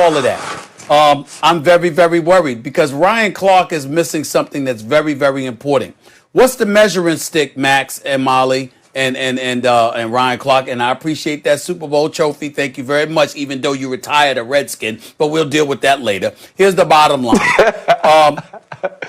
all of that. I'm very, very worried because Ryan Clark is missing something that's very, very important. What's the measuring stick, Max and Molly and Ryan Clark? And I appreciate that Super Bowl trophy. Thank you very much, even though you retired a Redskin, but we'll deal with that later. Here's the bottom line.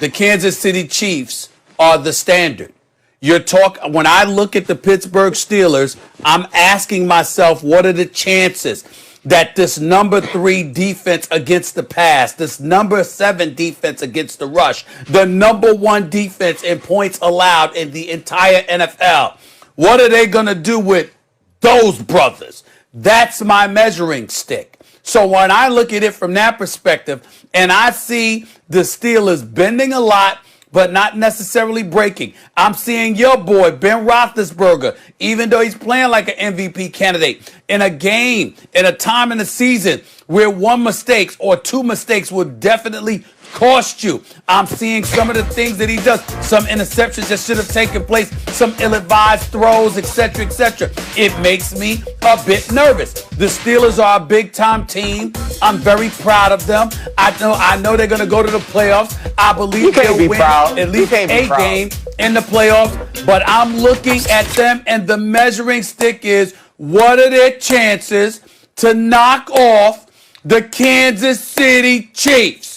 The Kansas City Chiefs are the standard. When I look at the Pittsburgh Steelers, I'm asking myself, what are the chances that this number 3 defense against the pass, this number 7 defense against the rush, the number 1 defense in points allowed in the entire NFL, what are they going to do with those brothers? That's my measuring stick. So when I look at it from that perspective and I see the Steelers bending a lot, but not necessarily breaking. I'm seeing your boy, Ben Roethlisberger, even though he's playing like an MVP candidate, in a game, in a time in the season where 1 mistake or 2 mistakes will definitely cost you. I'm seeing some of the things that he does, some interceptions that should have taken place, some ill-advised throws, etc., etc. It makes me a bit nervous. The Steelers are a big-time team. I'm very proud of them. I know they're going to go to the playoffs. I believe they'll win at least a game in the playoffs. But I'm looking at them, and the measuring stick is, what are their chances to knock off the Kansas City Chiefs?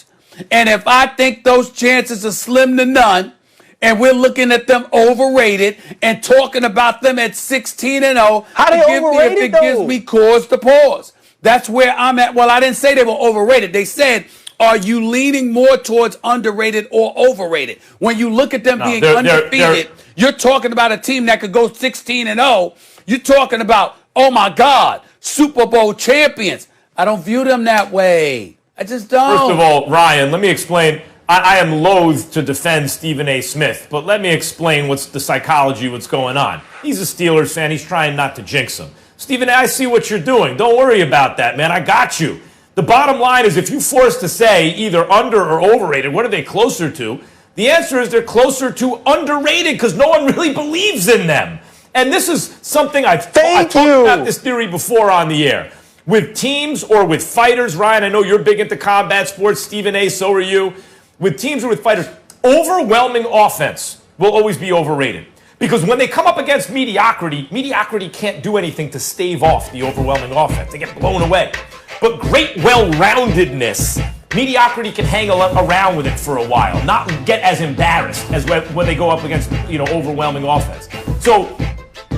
And if I think those chances are slim to none, and we're looking at them overrated and talking about them at 16-0, how they overrated, it gives me cause to pause. That's where I'm at. Well, I didn't say they were overrated. They said, are you leaning more towards underrated or overrated? When you look at them being undefeated, you're talking about a team that could go 16-0. You're talking about, oh my God, Super Bowl champions. I don't view them that way. I just don't. First of all, Ryan, let me explain. I am loath to defend Stephen A. Smith, but let me explain what's the psychology, what's going on. He's a Steelers fan. He's trying not to jinx him. Stephen A., I see what you're doing. Don't worry about that, man. I got you. The bottom line is if you're forced to say either under or overrated, what are they closer to? The answer is they're closer to underrated because no one really believes in them. And this is something I've talked about this theory before on the air. With teams or with fighters, Ryan, I know you're big into combat sports. Stephen A., so are you. With teams or with fighters, overwhelming offense will always be overrated. Because when they come up against mediocrity, mediocrity can't do anything to stave off the overwhelming offense. They get blown away. But great well-roundedness, mediocrity can hang around with it for a while, not get as embarrassed as when they go up against, overwhelming offense. So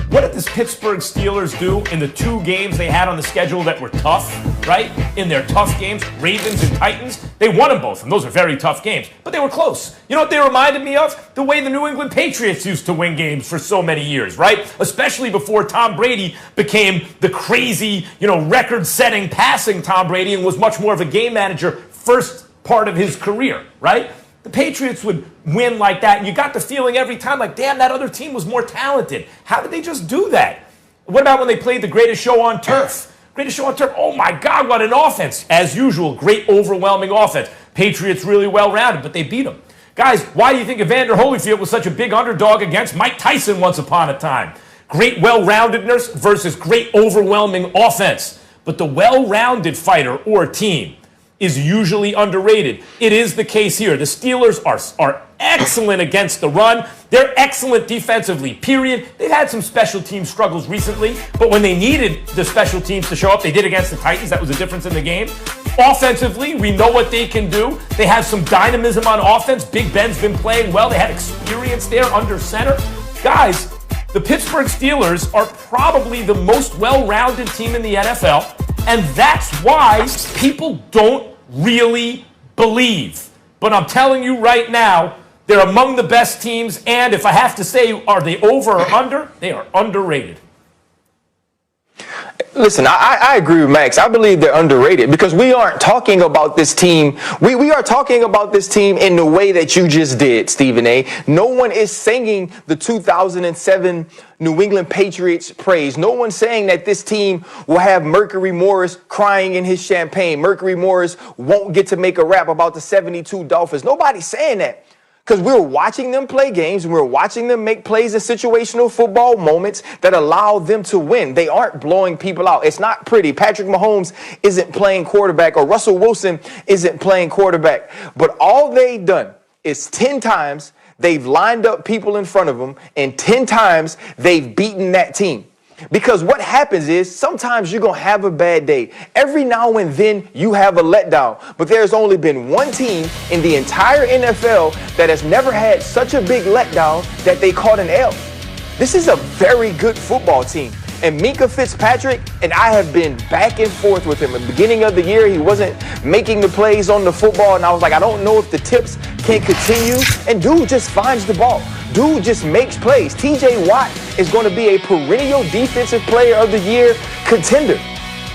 what did this Pittsburgh Steelers do in the 2 games they had on the schedule that were tough, right? In their tough games, Ravens and Titans, they won them both, and those are very tough games, but they were close. You know what they reminded me of? The way the New England Patriots used to win games for so many years, right? Especially before Tom Brady became the crazy, record-setting passing Tom Brady and was much more of a game manager first part of his career, right? The Patriots would win like that, and you got the feeling every time, like, damn, that other team was more talented. How did they just do that? What about when they played the greatest show on turf? Greatest show on turf. Oh, my God, what an offense. As usual, great overwhelming offense. Patriots really well-rounded, but they beat them. Guys, why do you think Evander Holyfield was such a big underdog against Mike Tyson once upon a time? Great well-roundedness versus great overwhelming offense. But the well-rounded fighter or team is usually underrated. It is the case here. The Steelers are excellent against the run. They're excellent defensively, period. They've had some special team struggles recently, but when they needed the special teams to show up, they did against the Titans. That was a difference in the game. Offensively, we know what they can do. They have some dynamism on offense. Big Ben's been playing well. They have experience there under center. Guys, the Pittsburgh Steelers are probably the most well-rounded team in the NFL, and that's why people don't really believe. But I'm telling you right now, they're among the best teams, and if I have to say, are they over or under? They are underrated. Listen, I agree with Max. I believe they're underrated because we aren't talking about this team. We are talking about this team in the way that you just did, Stephen A. No one is singing the 2007 New England Patriots praise. No one's saying that this team will have Mercury Morris crying in his champagne. Mercury Morris won't get to make a rap about the 72 Dolphins. Nobody's saying that. Because we're watching them play games and we're watching them make plays in situational football moments that allow them to win. They aren't blowing people out. It's not pretty. Patrick Mahomes isn't playing quarterback, or Russell Wilson isn't playing quarterback. But all they've done is 10 times they've lined up people in front of them, and 10 times they've beaten that team. Because what happens is sometimes you're going to have a bad day. Every now and then you have a letdown. But there's only been one team in the entire NFL that has never had such a big letdown that they caught an L. This is a very good football team. And Minkah Fitzpatrick, and I have been back and forth with him. At the beginning of the year, he wasn't making the plays on the football, and I was like, I don't know if the tips can continue. And dude just finds the ball. Dude just makes plays. TJ Watt is going to be a perennial defensive player of the year contender.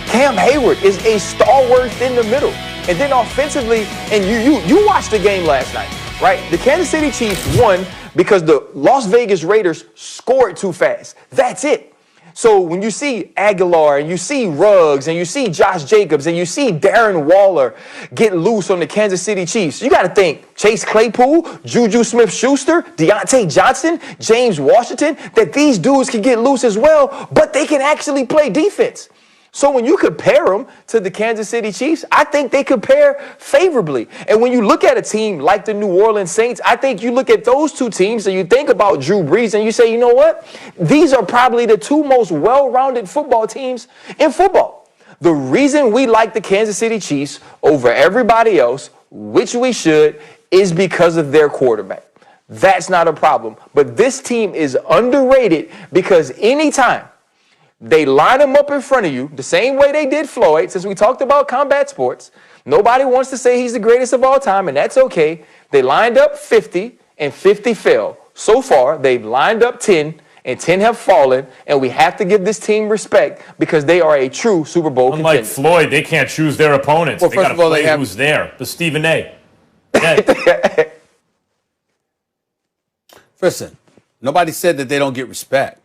Cam Hayward is a stalwart in the middle. And then offensively, and you watched the game last night, right? The Kansas City Chiefs won because the Las Vegas Raiders scored too fast. That's it. So when you see Aguilar and you see Ruggs and you see Josh Jacobs and you see Darren Waller get loose on the Kansas City Chiefs, you got to think Chase Claypool, Juju Smith-Schuster, Deontay Johnson, James Washington, that these dudes can get loose as well, but they can actually play defense. So when you compare them to the Kansas City Chiefs, I think they compare favorably. And when you look at a team like the New Orleans Saints, I think you look at those two teams and you think about Drew Brees and you say, you know what? These are probably the two most well-rounded football teams in football. The reason we like the Kansas City Chiefs over everybody else, which we should, is because of their quarterback. That's not a problem. But this team is underrated because anytime they line them up in front of you the same way they did Floyd, since we talked about combat sports. Nobody wants to say he's the greatest of all time, and that's okay. They lined up 50, and 50 fell. So far, they've lined up 10, and 10 have fallen, and we have to give this team respect because they are a true Super Bowl contender. Unlike Floyd, they can't choose their opponents. Well, they got to play they who's there. The Stephen A. Yeah. Listen, nobody said that they don't get respect.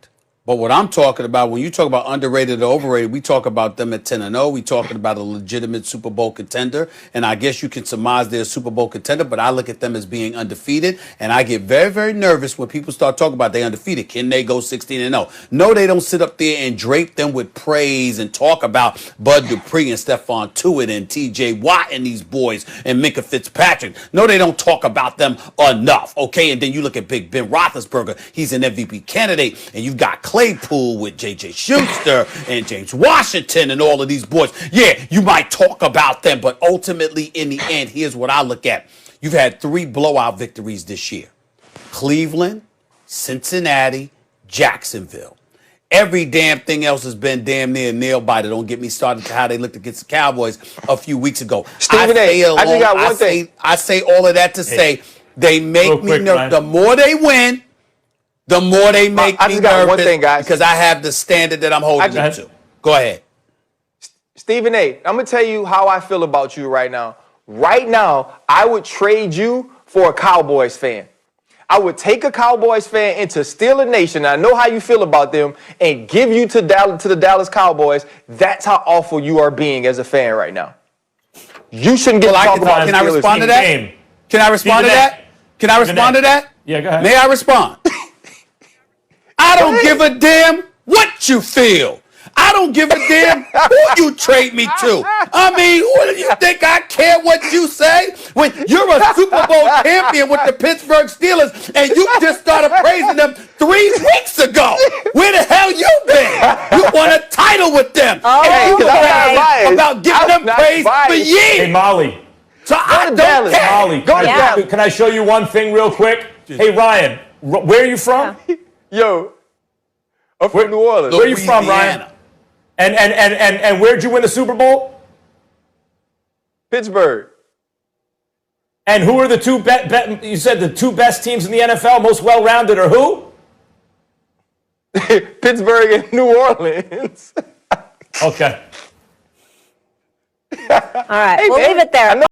But what I'm talking about, when you talk about underrated or overrated, we talk about them at 10-0. We talking about a legitimate Super Bowl contender. And I guess you can surmise they're a Super Bowl contender, but I look at them as being undefeated. And I get very, very nervous when people start talking about they undefeated. Can they go 16-0? No, they don't sit up there and drape them with praise and talk about Bud Dupree and Stephon Tuitt and TJ Watt and these boys and Minkah Fitzpatrick. No, they don't talk about them enough. Okay, and then you look at Big Ben Roethlisberger. He's an MVP candidate. And you've got Claypool with J.J. Schuster and James Washington and all of these boys. Yeah, you might talk about them, but ultimately, in the end, here's what I look at. You've had 3 blowout victories this year. Cleveland, Cincinnati, Jacksonville. Every damn thing else has been damn near nail-biter. Don't get me started to how they looked against the Cowboys a few weeks ago. Stephen A., I just got one thing. I say all of that to say they make me nervous. The more they win, the more they make me nervous. I just got one thing, guys. Because I have the standard that I'm holding them to. Go ahead. Stephen A., I'm going to tell you how I feel about you right now. Right now, I would trade you for a Cowboys fan. I would take a Cowboys fan into Steeler Nation. I know how you feel about them and give you to the Dallas Cowboys. That's how awful you are being as a fan right now. You shouldn't get to talk about the Steelers. Can I respond to that? Can I respond to that? Can I respond to that? Yeah, go ahead. May I respond? I don't give a damn what you feel. I don't give a damn who you trade me to. I mean, what do you think I care what you say? When you're a Super Bowl champion with the Pittsburgh Steelers and you just started praising them 3 weeks ago. Where the hell you been? You won a title with them. And you about giving them praise for years. Hey, Molly. So I don't care. Molly, can I show you one thing real quick? Hey, Ryan, where are you from? Yo, I'm from New Orleans. Where are you from, Ryan? And where'd you win the Super Bowl? Pittsburgh. And who are the two you said the 2 best teams in the NFL, most well-rounded, are who? Pittsburgh and New Orleans. Okay. All right, we'll leave it there.